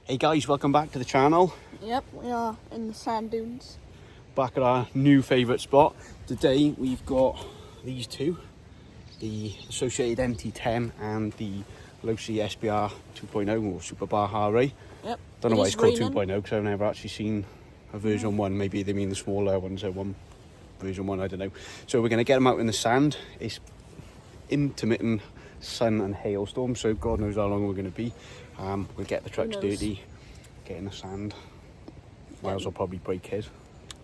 Hey guys, welcome back to the channel. Yep, we are in the sand dunes. Back at our new favourite spot. Today we've got these two, the associated MT10 and the Losi SBR 2.0 or Super Bar Harley. Yep. Don't know why it's called 2.0 because I've never actually seen a version 1. Maybe they mean the smaller ones, so version 1, I don't know. So we're going to get them out in the sand. It's intermittent sun and hailstorm, so God knows how long we're going to be. We'll get the trucks dirty, get in the sand. Miles will probably break his.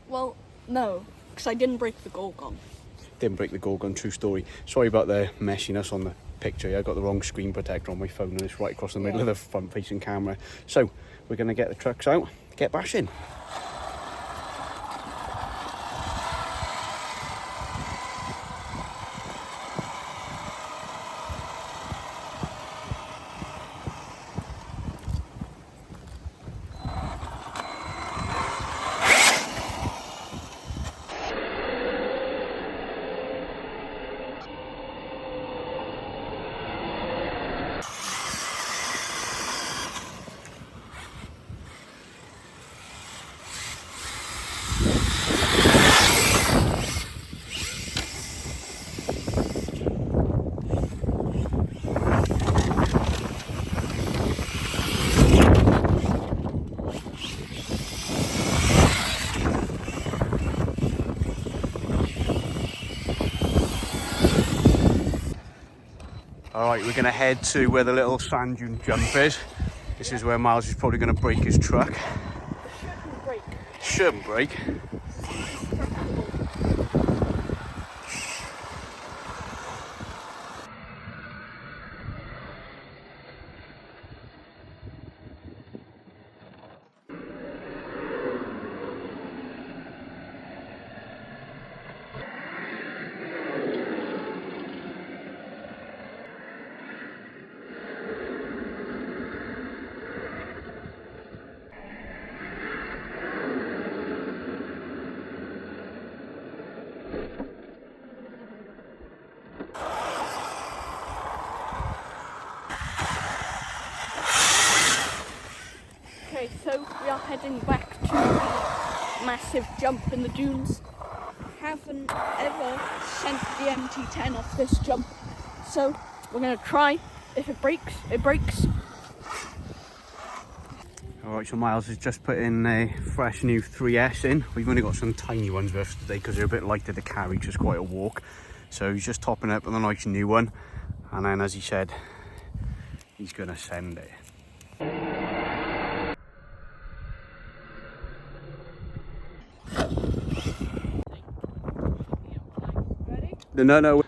Well, no, because I didn't break the Gorgon. Didn't break the Gorgon, true story. Sorry about the messiness on the picture. I got the wrong screen protector on my phone and it's right across the middle of the front facing camera. So we're going to get the trucks out, get bashing. Alright, we're going to head to where the little sand dune jump is. This is where Miles is probably going to break his truck. Shouldn't break. Okay, so we are heading back to the massive jump in the dunes. Haven't ever sent the MT10 off this jump, so we're going to try. If it breaks, it breaks. Alright, so Miles has just put in a fresh new 3S in. We've only got some tiny ones with us today because they're a bit lighter to carry, just quite a walk. So he's just topping up with a nice new one. And then, as he said, he's going to send it. Ready? No.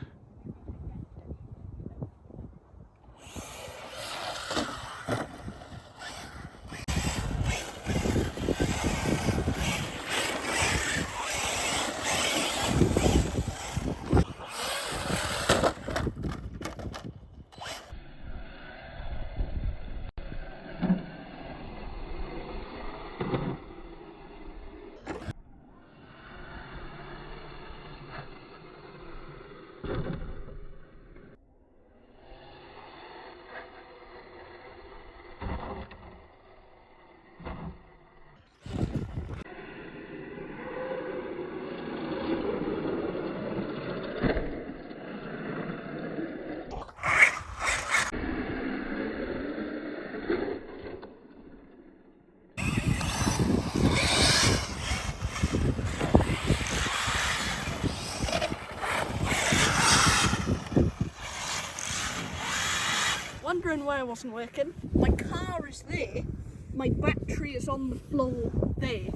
Wondering why it wasn't working. My car is there, my battery is on the floor there.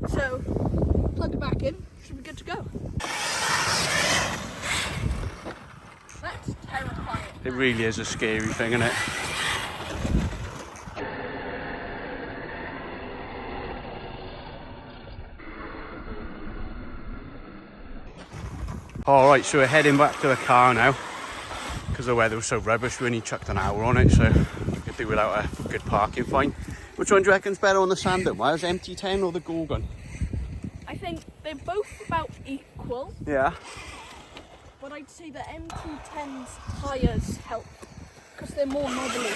So, plug it back in, should be good to go. That's terrifying. It really is a scary thing, isn't it? Alright, so we're heading back to the car now. Because the weather was so rubbish, we only chucked an hour on it, so we could do without a good parking fine. Which one do you reckon's better on the sand though, Miles? MT10 or the Gorgon? I think they're both about equal. Yeah. But I'd say the MT10's tyres help because they're more knobbly.